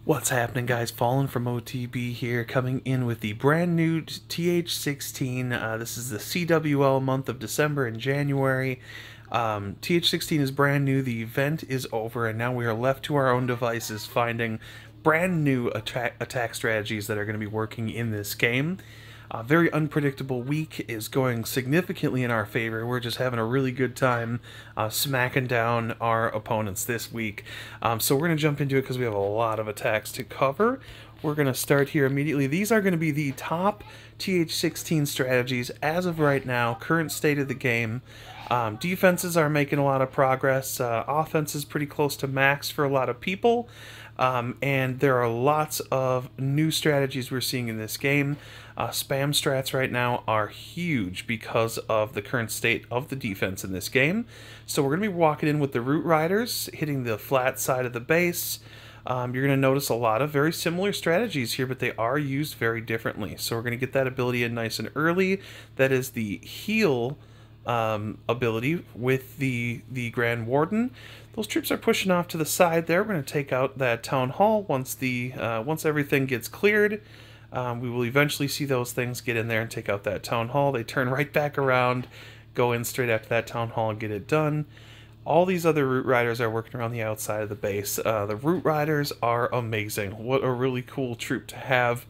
What's happening, guys? Fallen from OTB here, coming in with the brand new TH16. This is the CWL month of December and January. TH16 is brand new, the event is over, and now we are left to our own devices finding brand new attack strategies that are going to be working in this game. Very unpredictable week is going significantly in our favor. We're just having a really good time smacking down our opponents this week. So we're going to jump into it because we have a lot of attacks to cover. We're going to start here immediately. These are going to be the top TH16 strategies as of right now, current state of the game. Defenses are making a lot of progress. Offense is pretty close to max for a lot of people. And there are lots of new strategies we're seeing in this game. Spam strats right now are huge because of the current state of the defense in this game. So we're going to be walking in with the Root Riders, hitting the flat side of the base. You're going to notice a lot of very similar strategies here, but they are used very differently. So we're going to get that ability in nice and early. That is the heal ability with the Grand Warden. Those troops are pushing off to the side there. We're going to take out that Town Hall once everything gets cleared. We will eventually see those things get in there and take out that Town Hall. They turn right back around, go in straight after that Town Hall and get it done. All these other Root Riders are working around the outside of the base. The Root Riders are amazing. What a really cool troop to have.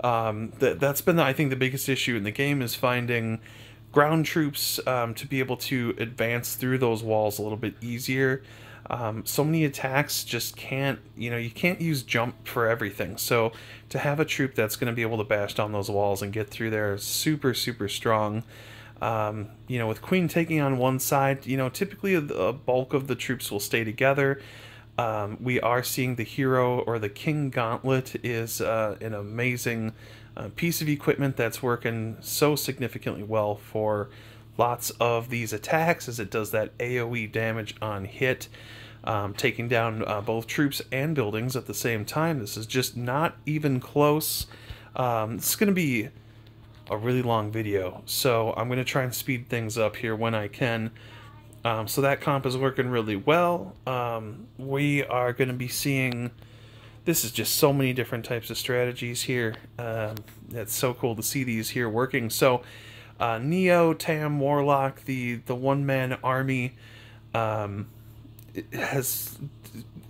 That's been, I think, the biggest issue in the game is finding ground troops to be able to advance through those walls a little bit easier. So many attacks just can't, you can't use jump for everything. So to have a troop that's going to be able to bash down those walls and get through there is super, super strong. With Queen taking on one side, typically a bulk of the troops will stay together. We are seeing the Hero or the King Gauntlet is an amazing piece of equipment that's working so significantly well for lots of these attacks, as it does that AoE damage on hit, taking down both troops and buildings at the same time. This is just not even close. This is going to be a really long video, so I'm going to try and speed things up here when I can. So that comp is working really well. We are going to be seeing, this is just so many different types of strategies here. It's so cool to see these here working. So Neo, Tam, Warlock, the one-man army has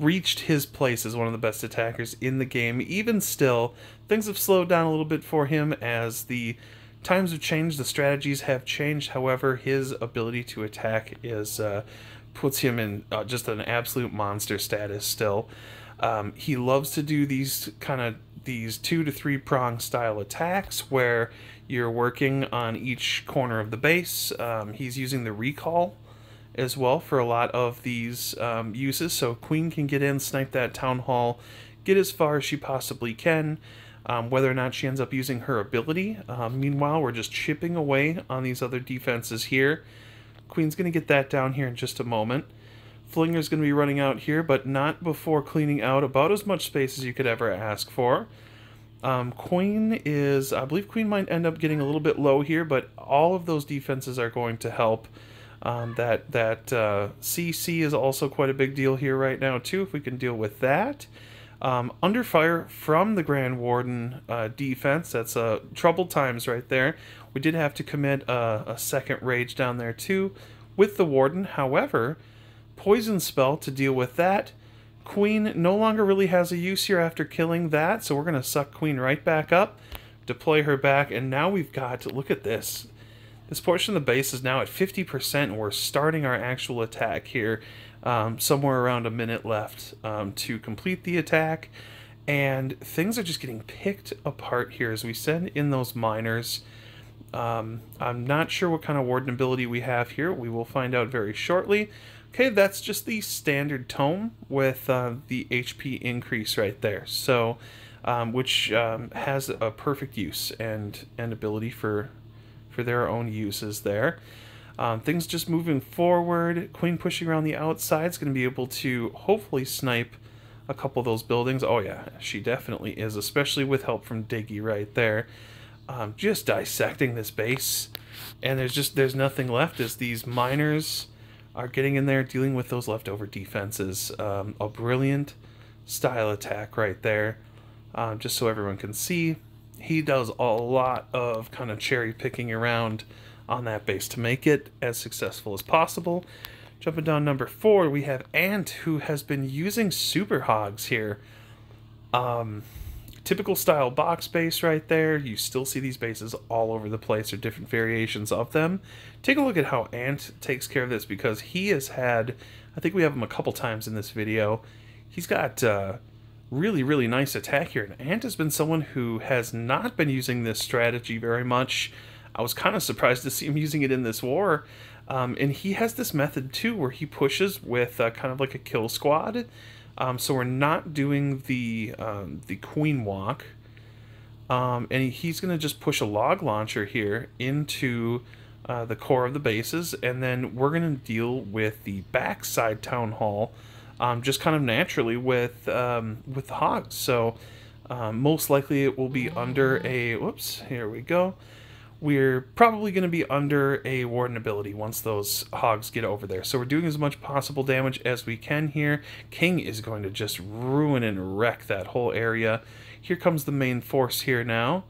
reached his place as one of the best attackers in the game. Even still, things have slowed down a little bit for him as the times have changed, the strategies have changed. However, his ability to attack is puts him in just an absolute monster status still. He loves to do these 2 to 3 prong style attacks where you're working on each corner of the base. He's using the recall as well for a lot of these uses, so Queen can get in, snipe that Town Hall, get as far as she possibly can, whether or not she ends up using her ability. Meanwhile, we're just chipping away on these other defenses here. Queen's going to get that down here in just a moment. Flinger's going to be running out here, but not before cleaning out about as much space as you could ever ask for. Queen is, I believe Queen might end up getting a little bit low here, but all of those defenses are going to help. CC is also quite a big deal here right now too, if we can deal with that. Under fire from the Grand Warden defense, that's troubled times right there. We did have to commit a second rage down there too with the Warden. However, poison spell to deal with that. Queen no longer really has a use here after killing that, so we're going to suck Queen right back up, deploy her back, and now we've got, look at this. This portion of the base is now at 50%, and we're starting our actual attack here. Somewhere around a minute left to complete the attack, and things are just getting picked apart here as we send in those miners. I'm not sure what kind of Warden ability we have here. We will find out very shortly. Okay, that's just the standard tome with the HP increase right there. So, which has a perfect use and ability for their own uses there. Things just moving forward. Queen pushing around the outside is going to be able to hopefully snipe a couple of those buildings. Oh yeah, she definitely is, especially with help from Diggy right there. Just dissecting this base, and there's nothing left as these miners are getting in there, dealing with those leftover defenses. A brilliant style attack right there. Just so everyone can see, he does a lot of kind of cherry picking around on that base to make it as successful as possible. Jumping down number 4, we have Ant, who has been using super hogs here. Typical style box base right there. You still see these bases all over the place, or different variations of them. Take a look at how Ant takes care of this, because he has had, I think we have him a couple times in this video, he's got really nice attack here. And Ant has been someone who has not been using this strategy very much. I was kind of surprised to see him using it in this war. And he has this method too, where he pushes with kind of like a kill squad. So we're not doing the queen walk, and he's going to just push a log launcher here into the core of the bases, and then we're going to deal with the backside town hall, just kind of naturally with the hogs. So most likely it will be under a, whoops, here we go. We're probably going to be under a warden ability once those hogs get over there. So we're doing as much possible damage as we can here. King is going to just ruin and wreck that whole area. Here comes the main force here now.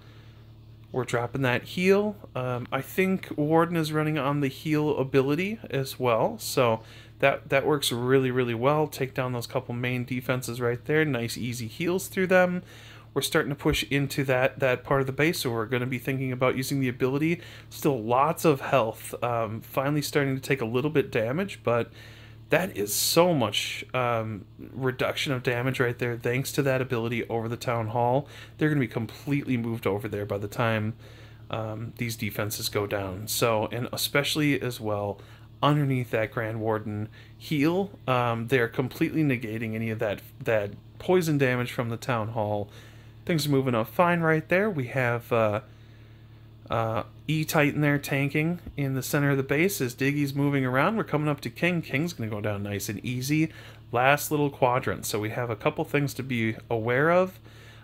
We're dropping that heal. I think Warden is running on the heal ability as well. So that works really well. Take down those couple main defenses right there. Nice easy heals through them. We're starting to push into that part of the base, so we're going to be thinking about using the ability. Still lots of health. Finally starting to take a little bit damage, but that is so much reduction of damage right there thanks to that ability over the town hall. They're going to be completely moved over there by the time these defenses go down. So, and especially as well underneath that Grand Warden heal, they're completely negating any of that poison damage from the town hall. Things are moving up fine right there. We have E-Titan there tanking in the center of the base as Diggy's moving around. We're coming up to King. King's going to go down nice and easy. Last little quadrant. So we have a couple things to be aware of.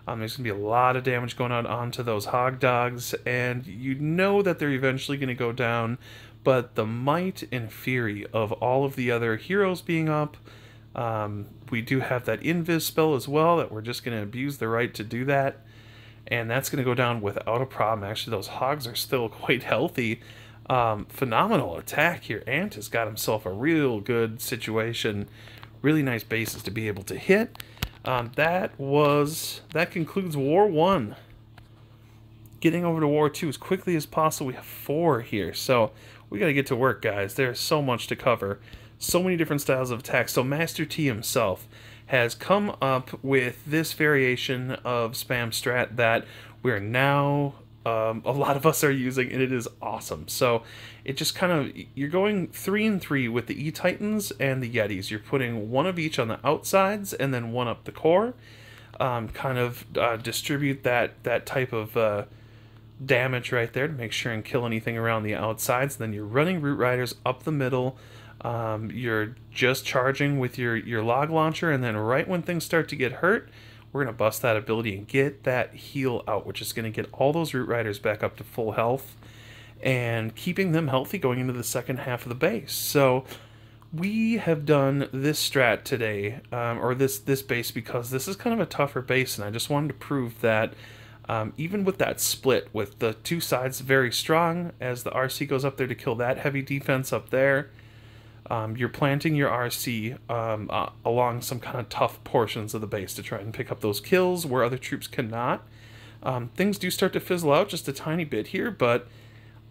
There's going to be a lot of damage going on onto those hog dogs, and you know that they're eventually going to go down, but the might and fury of all of the other heroes being up, we do have that invis spell as well that we're just going to abuse the right to do that, and that's going to go down without a problem. Actually, those hogs are still quite healthy. Phenomenal attack here. Ant has got himself a real good situation. Really nice bases to be able to hit. That concludes War 1. Getting over to War 2 as quickly as possible. We have 4 here, so we got to get to work, guys. There's so much to cover. So many different styles of attack. So Master T himself has come up with this variation of spam strat that we're now, a lot of us are using, and it is awesome. So it just kind of, you're going 3 and 3 with the E-Titans and the Yetis. You're putting one of each on the outsides and then one up the core. Kind of distribute that type of damage right there to make sure and kill anything around the outsides. Then you're running Root Riders up the middle. You're just charging with your log launcher, and then right when things start to get hurt, we're going to bust that ability and get that heal out, which is going to get all those Root Riders back up to full health and keeping them healthy going into the second half of the base. So we have done this strat today, or this base, because this is kind of a tougher base, and I just wanted to prove that even with that split, with the two sides very strong, as the RC goes up there to kill that heavy defense up there, you're planting your RC along some kind of tough portions of the base to try and pick up those kills where other troops cannot. Things do start to fizzle out just a tiny bit here, but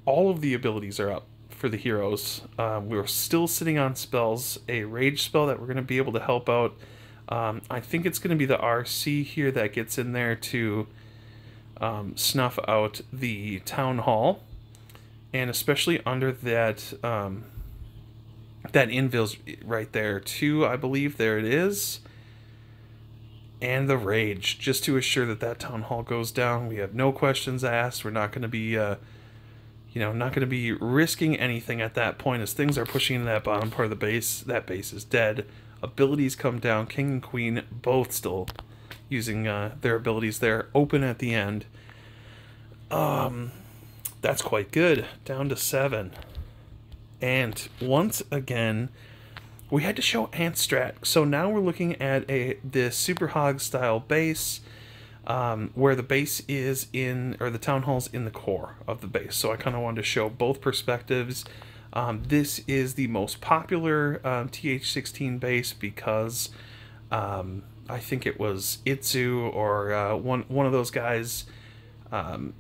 all of the abilities are up for the heroes. We're still sitting on spells. A rage spell that we're going to be able to help out. I think it's going to be the RC here that gets in there to snuff out the town hall, and especially under that that invis right there too, I believe. There it is. And the rage, just to assure that that town hall goes down. We have no questions asked. We're not going to be not going to be risking anything at that point, as things are pushing into that bottom part of the base. That base is dead. Abilities come down. King and Queen both still using their abilities there. Open at the end. That's quite good. Down to 7. And once again, we had to show ant strat. So now we're looking at this Super Hog style base, where the base is in, or the town hall's in the core of the base. So I kind of wanted to show both perspectives. This is the most popular TH16 base because I think it was Itzu or one of those guys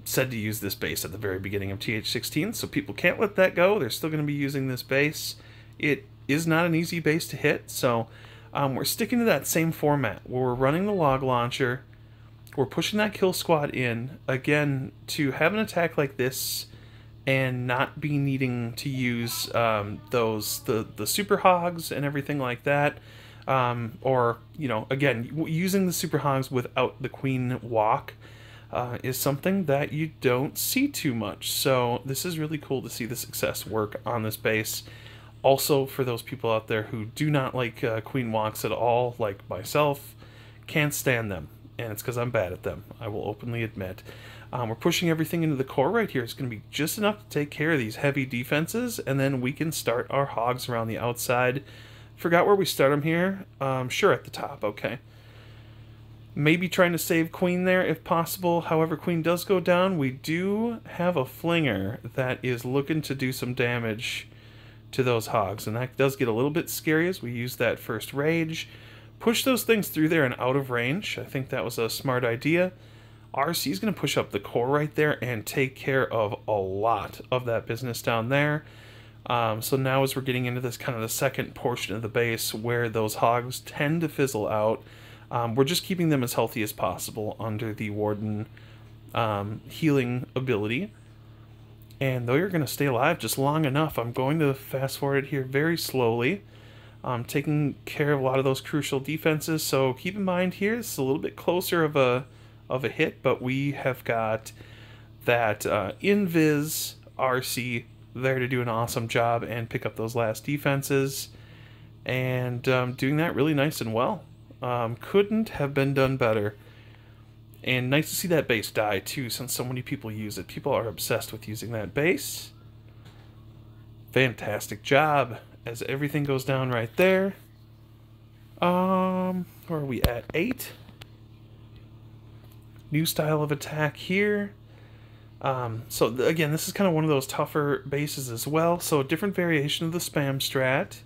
said to use this base at the very beginning of TH16, so people can't let that go. They're still going to be using this base. It is not an easy base to hit, so we're sticking to that same format where we're running the log launcher, we're pushing that kill squad in, again, to have an attack like this and not be needing to use the super hogs and everything like that. Or, you know, again, using the super hogs without the queen walk is something that you don't see too much. So this is really cool to see the success work on this base. Also, for those people out there who do not like queen walks at all, like myself, can't stand them. And it's because I'm bad at them, I will openly admit. We're pushing everything into the core right here. It's going to be just enough to take care of these heavy defenses, and then we can start our hogs around the outside. Forgot where we start them here. Sure, at the top, okay. Maybe trying to save queen there if possible. However, queen does go down. We do have a flinger that is looking to do some damage to those hogs, and that does get a little bit scary as we use that first rage. Push those things through there and out of range. I think that was a smart idea. RC is going to push up the core right there and take care of a lot of that business down there. So now as we're getting into this kind of the second portion of the base where those hogs tend to fizzle out, we're just keeping them as healthy as possible under the Warden healing ability. And though you're going to stay alive just long enough, I'm going to fast forward here very slowly. Taking care of a lot of those crucial defenses, so keep in mind here, it's a little bit closer of a hit, but we have got that Invis RC there to do an awesome job and pick up those last defenses, and doing that really nice and well. Couldn't have been done better. And nice to see that base die too, since so many people use it. People are obsessed with using that base. Fantastic job as everything goes down right there. Where are we at? 8. New style of attack here. So again, this is kind of one of those tougher bases as well. So a different variation of the spam strat.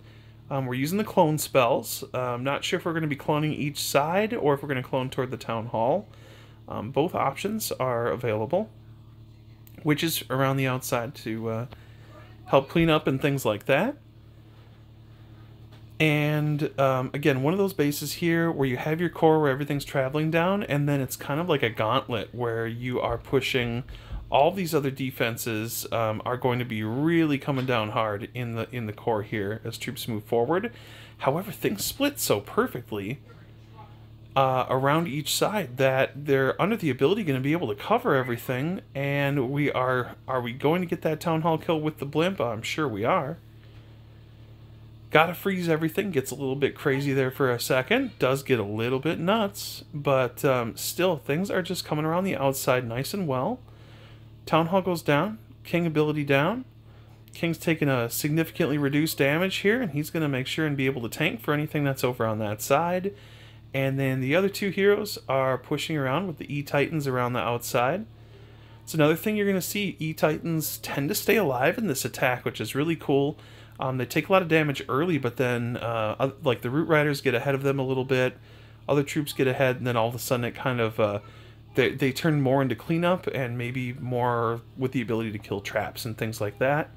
We're using the clone spells. I'm not sure if we're going to be cloning each side or if we're going to clone toward the town hall. Both options are available. Witches around the outside to help clean up and things like that. And again, one of those bases here where you have your core where everything's traveling down, and then it's kind of like a gauntlet where you are pushing all these other defenses are going to be really coming down hard in the core here as troops move forward. However, things split so perfectly around each side that they're under the ability going to be able to cover everything, and are we going to get that town hall kill with the blimp? I'm sure we are. Gotta freeze everything. Gets a little bit crazy there for a second. Does get a little bit nuts, but still, things are just coming around the outside nice and well. Town hall goes down. King ability down. King's taking a significantly reduced damage here, and he's going to make sure and be able to tank for anything that's over on that side. And then the other two heroes are pushing around with the E-Titans around the outside. It's another thing you're going to see. E-Titans tend to stay alive in this attack, which is really cool. They take a lot of damage early, but then like the Root Riders get ahead of them a little bit. Other troops get ahead, and then all of a sudden it kind of they turn more into cleanup and maybe more with the ability to kill traps and things like that.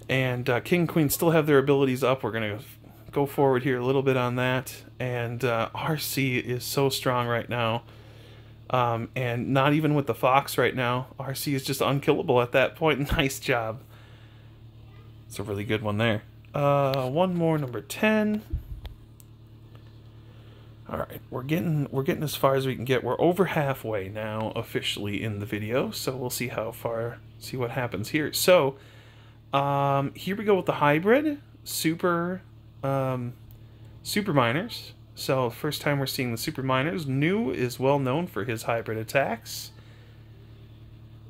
And King and Queen still have their abilities up. We're going to go forward here a little bit on that. And RC is so strong right now. And not even with the Fox right now. RC is just unkillable at that point. Nice job. It's a really good one there. One more, number 10. All right, we're getting as far as we can get. We're over halfway now officially in the video, so we'll see see what happens here. So here we go with the hybrid super miners. So first time we're seeing the super miners. New is well known for his hybrid attacks.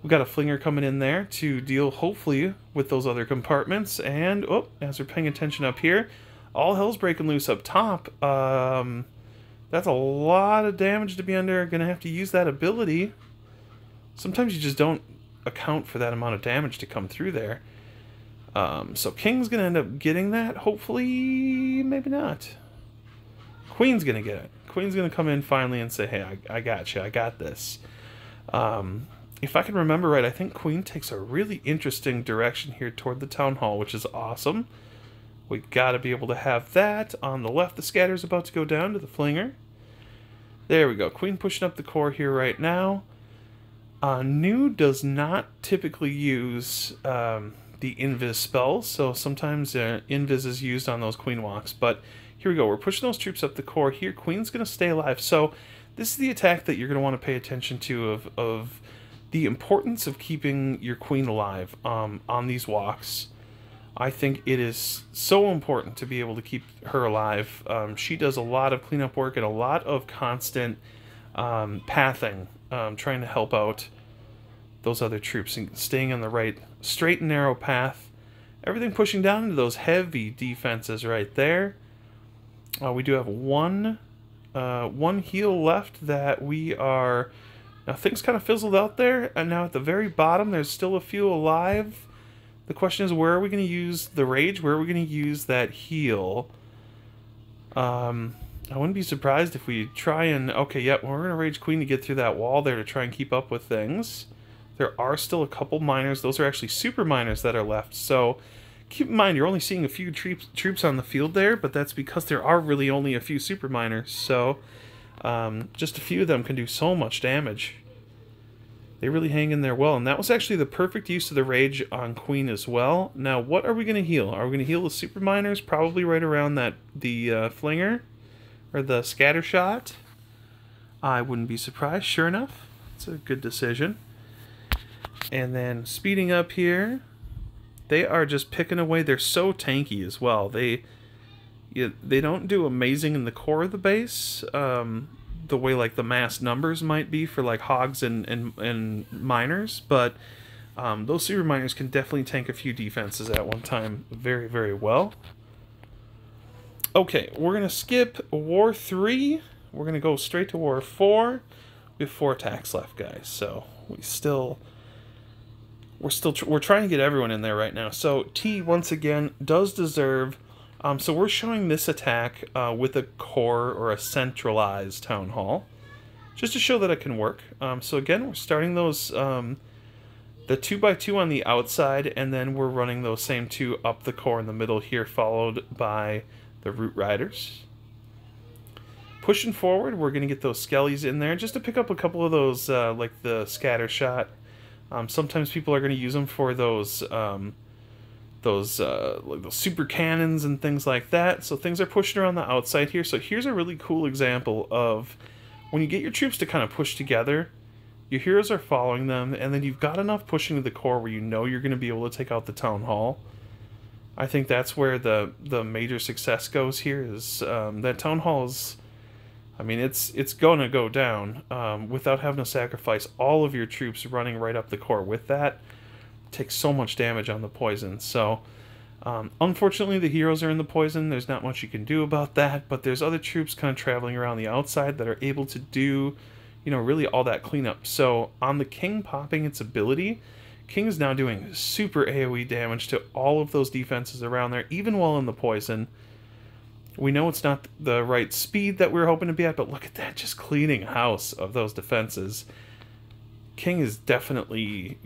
We've got a flinger coming in there to deal, hopefully, with those other compartments. And, oh, as we're paying attention up here, all hell's breaking loose up top. That's a lot of damage to be under. Gonna have to use that ability. Sometimes you just don't account for that amount of damage to come through there. So King's gonna end up getting that, hopefully, maybe not. Queen's gonna get it. Queen's gonna come in finally and say, hey, I got you, I got this. If I can remember right, I think Queen takes a really interesting direction here toward the Town Hall, which is awesome. We gotta be able to have that. On the left, the scatter's about to go down to the flinger. There we go. Queen pushing up the core here right now. New does not typically use the invis spells, so sometimes invis is used on those queen walks. But here we go. We're pushing those troops up the core here. Queen's gonna stay alive. So this is the attack that you're gonna want to pay attention to of the importance of keeping your queen alive on these walks. I think it is so important to be able to keep her alive. She does a lot of cleanup work and a lot of constant pathing, trying to help out those other troops and staying on the right straight and narrow path. Everything pushing down into those heavy defenses right there. We do have one heal left that we are... Now things kind of fizzled out there, and now at the very bottom there's still a few alive. The question is, where are we going to use the rage? Where are we going to use that heal? I wouldn't be surprised if we try and... Okay, yep, we're going to Rage Queen to get through that wall there to try and keep up with things. There are still a couple miners. Those are actually super miners that are left. So keep in mind, you're only seeing a few troops on the field there, but that's because there are really only a few super miners. So just a few of them can do so much damage. They really hang in there well, and that was actually the perfect use of the rage on Queen as well. Now, what are we going to heal? Are we going to heal the super miners? Probably right around the flinger or the scatter shot. I wouldn't be surprised. Sure enough, it's a good decision. And then speeding up here, they are just picking away. They're so tanky as well. They don't do amazing in the core of the base. The way like the mass numbers might be for like hogs and miners, but those super miners can definitely tank a few defenses at one time very, very well. Okay, we're gonna skip War 3. We're gonna go straight to War 4. We have 4 attacks left, guys. So we're trying to get everyone in there right now. So T once again does deserve. So we're showing this attack with a core or a centralized town hall, just to show that it can work. So again, we're starting those the 2x2 on the outside, and then we're running those same 2 up the core in the middle here, followed by the Root Riders. Pushing forward, we're going to get those Skellies in there just to pick up a couple of those, like the scatter shot. Sometimes people are going to use them for those like those super cannons and things like that. So things are pushing around the outside here. So here's a really cool example of when you get your troops to kind of push together, your heroes are following them, and then you've got enough pushing to the core where you know you're going to be able to take out the town hall. I think that's where the major success goes here, is that town hall is, I mean, it's going to go down without having to sacrifice all of your troops running right up the core with that. Takes so much damage on the poison. So unfortunately the heroes are in the poison. There's not much you can do about that, but there's other troops kind of traveling around the outside that are able to do, you know, really all that cleanup. So on the King popping its ability, King is now doing super AoE damage to all of those defenses around there, even while in the poison. We know it's not the right speed that we were hoping to be at, but look at that, just cleaning house of those defenses. King has definitely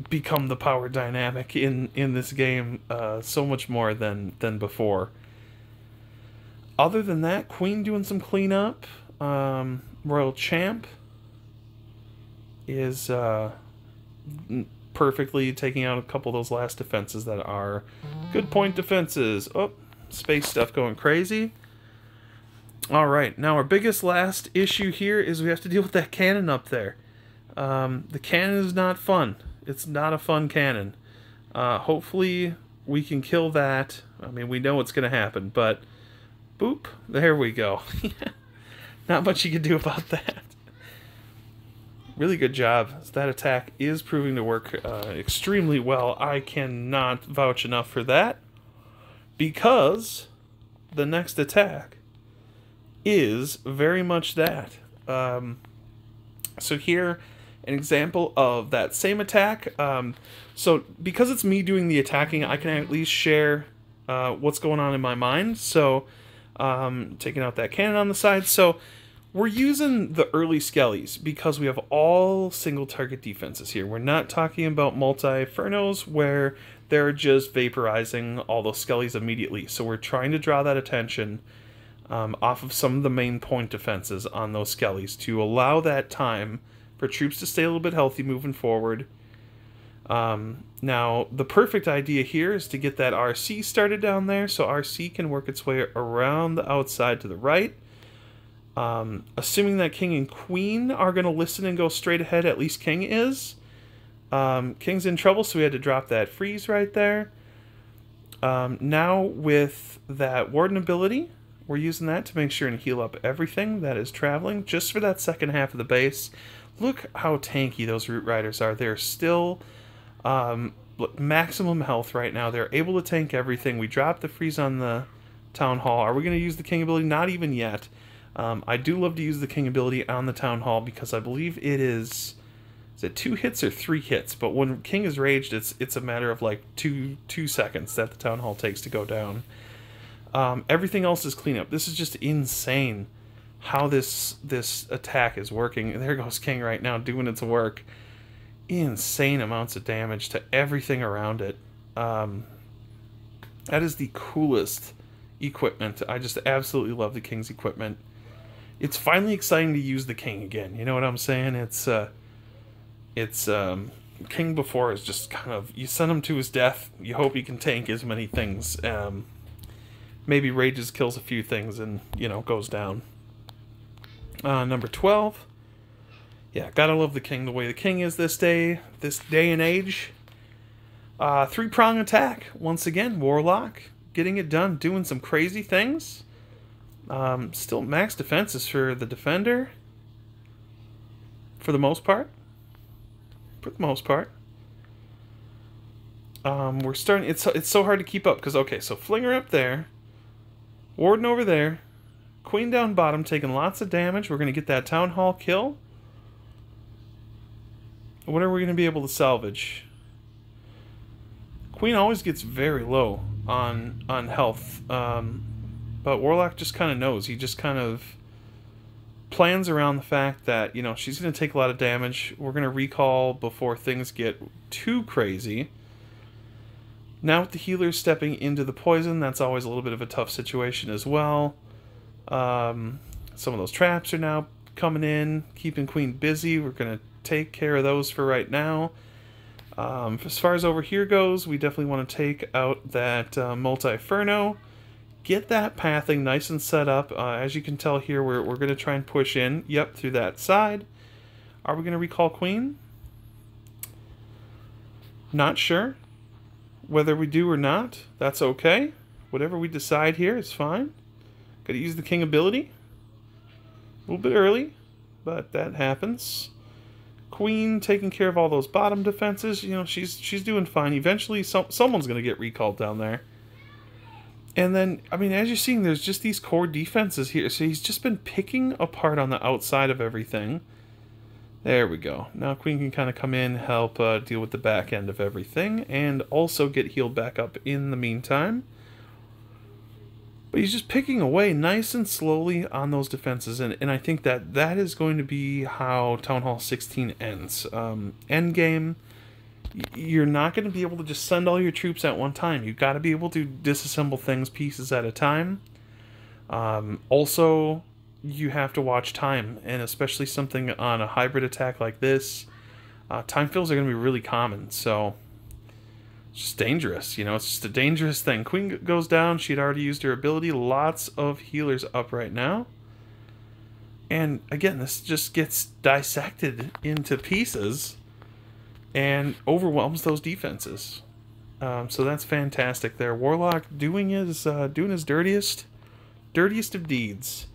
become the power dynamic in this game, so much more than before. Other than that, Queen doing some cleanup. Royal Champ is perfectly taking out a couple of those last defenses that are good point defenses. Oh, space stuff going crazy. Alright, now our biggest last issue here is we have to deal with that cannon up there. The cannon is not fun. It's not a fun cannon. Hopefully we can kill that. I mean, we know what's going to happen, but boop, there we go. Not much you can do about that. really good job. That attack is proving to work extremely well. I cannot vouch enough for that, because the next attack is very much that. So here, an example of that same attack. So because it's me doing the attacking, I can at least share what's going on in my mind. So taking out that cannon on the side. So we're using the early skellies because we have all single target defenses here. We're not talking about multi-Infernos where they're just vaporizing all those skellies immediately. So we're trying to draw that attention off of some of the main point defenses on those skellies to allow that time for troops to stay a little bit healthy moving forward. Now, the perfect idea here is to get that RC started down there, so RC can work its way around the outside to the right. Assuming that King and Queen are going to listen and go straight ahead, at least King is. King's in trouble, so we had to drop that freeze right there. Now, with that Warden ability, we're using that to make sure and heal up everything that is traveling just for that second half of the base. Look how tanky those Root Riders are. They're still maximum health right now. They're able to tank everything. We dropped the freeze on the Town Hall. Are we going to use the King ability? Not even yet. I do love to use the King ability on the Town Hall because I believe it is it 2 hits or 3 hits? But when King is raged, it's a matter of like two seconds that the Town Hall takes to go down. Everything else is cleanup. This is just insane how this attack is working. And there goes King right now doing its work. Insane amounts of damage to everything around it. That is the coolest equipment. I just absolutely love the King's equipment. It's finally exciting to use the King again. You know what I'm saying? It's King before is just kind of, you send him to his death. You hope he can tank as many things. Maybe rages, kills a few things, and, you know, goes down. Number 12. Yeah, gotta love the King the way the King is this day and age. 3-prong attack. Once again, Warlock getting it done, doing some crazy things. Still max defenses for the Defender. For the most part. We're starting, it's so hard to keep up, because, okay, so Flinger up there. Warden over there. Queen down bottom, taking lots of damage. We're going to get that Town Hall kill. What are we going to be able to salvage? Queen always gets very low on health. But Warlock just kind of knows. He just kind of plans around the fact that, you know, she's going to take a lot of damage. We're going to recall before things get too crazy. Now with the healers stepping into the poison, that's always a little bit of a tough situation as well. Some of those traps are now coming in, keeping Queen busy. We're going to take care of those for right now. As far as over here goes, we definitely want to take out that multi-Inferno. Get that pathing nice and set up. As you can tell here, we're going to try and push in, yep, through that side. Are we going to recall Queen? Not sure. Whether we do or not, that's okay. Whatever we decide here is fine. Gotta use the King ability. A little bit early, but that happens. Queen taking care of all those bottom defenses. You know, she's doing fine. Eventually, someone's gonna get recalled down there. And then, I mean, as you're seeing, there's just these core defenses here. So he's just been picking apart on the outside of everything. There we go. Now Queen can kind of come in, help deal with the back end of everything, and also get healed back up in the meantime. But he's just picking away nice and slowly on those defenses, and I think that is going to be how Town Hall 16 ends. Endgame, you're not going to be able to just send all your troops at one time. You've got to be able to disassemble things pieces at a time. Also, you have to watch time, and especially something on a hybrid attack like this, time fills are going to be really common, so it's just dangerous, you know, it's just a dangerous thing. Queen goes down, she'd already used her ability, lots of healers up right now, and again, this just gets dissected into pieces and overwhelms those defenses. So that's fantastic there. Warlock doing his dirtiest of deeds.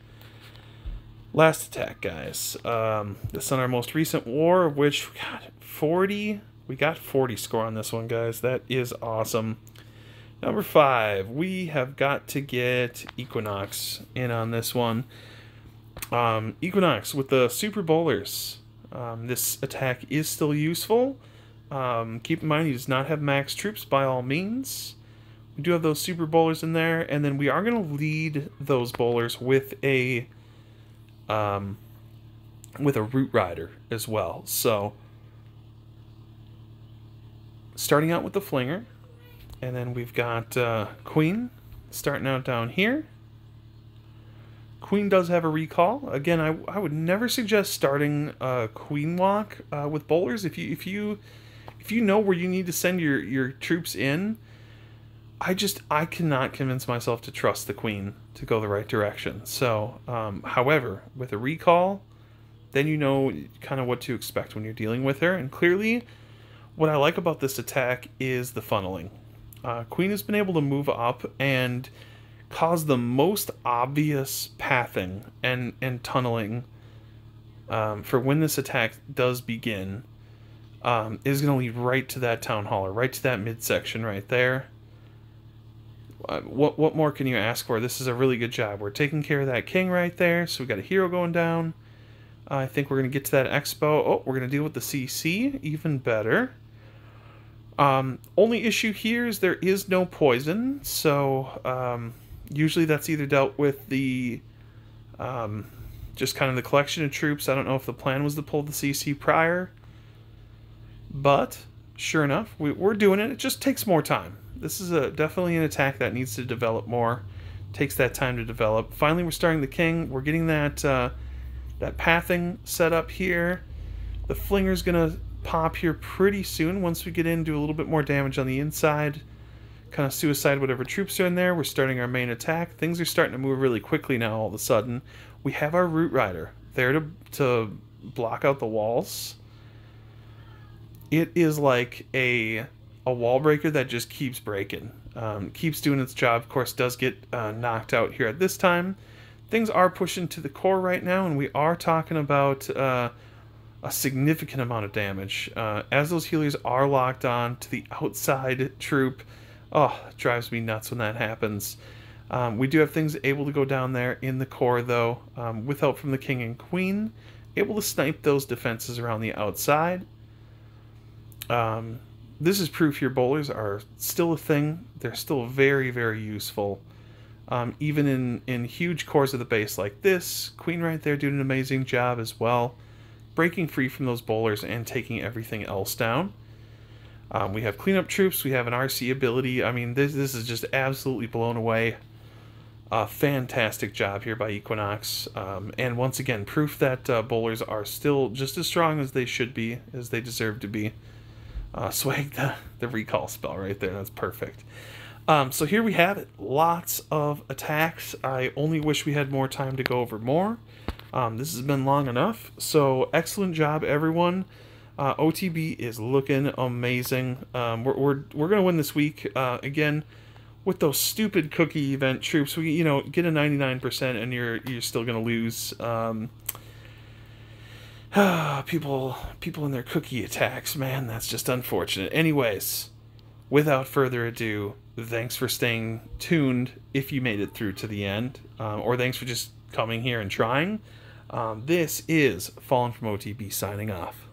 Last attack, guys. This on our most recent war, of which we got 40. We got 40 score on this one, guys. That is awesome. Number 5, we have got to get Equinox in on this one. Equinox with the Super Bowlers. This attack is still useful. Keep in mind, he does not have max troops by all means. We do have those Super Bowlers in there, and then we are going to lead those bowlers with a Root Rider as well. So, starting out with the Flinger, and then we've got Queen starting out down here. Queen does have a recall. Again, I would never suggest starting Queen Walk with bowlers. If you know where you need to send your troops in, I cannot convince myself to trust the Queen to go the right direction. So, however, with a recall, then you know kind of what to expect when you're dealing with her. And clearly, what I like about this attack is the funneling. Queen has been able to move up and cause the most obvious pathing and tunneling for when this attack does begin. Is going to lead right to that town hall, or right to that midsection right there. What more can you ask for? This is a really good job. We're taking care of that king right there, so we got a hero going down. I think we're going to get to that expo. Oh, we're going to deal with the CC. Even better. Only issue here is there is no poison, so usually that's either dealt with the just kind of the collection of troops. I don't know if the plan was to pull the CC prior, but sure enough, we're doing it. It just takes more time. This is definitely an attack that needs to develop more. Takes that time to develop. Finally, we're starting the king. We're getting that that pathing set up here. The Flinger's gonna pop here pretty soon once we get in, do a little bit more damage on the inside. Kind of suicide whatever troops are in there. We're starting our main attack. Things are starting to move really quickly now all of a sudden. We have our Root Rider there to block out the walls. It is like a wall breaker that just keeps breaking. Keeps doing its job. Of course, does get knocked out here at this time. Things are pushing to the core right now, and we are talking about a significant amount of damage. As those healers are locked on to the outside troop, oh, it drives me nuts when that happens. We do have things able to go down there in the core, though, with help from the king and queen, able to snipe those defenses around the outside. This is proof your bowlers are still a thing. They're still very, very useful. Even in huge cores of the base like this, Queen right there doing an amazing job as well. Breaking free from those bowlers and taking everything else down. We have cleanup troops. We have an RC ability. I mean, this is just absolutely blown away. Fantastic job here by Equinox. And once again, proof that bowlers are still just as strong as they should be, as they deserve to be. Swag the recall spell right there. That's perfect. So here we have it. Lots of attacks. I only wish we had more time to go over more. This has been long enough. So excellent job, everyone. OTB is looking amazing. We're gonna win this week again with those stupid cookie event troops. We get a 99% and you're still gonna lose. People in their cookie attacks, man, that's just unfortunate. Anyways, without further ado, thanks for staying tuned if you made it through to the end, or thanks for just coming here and trying. This is Fallen from OTB signing off.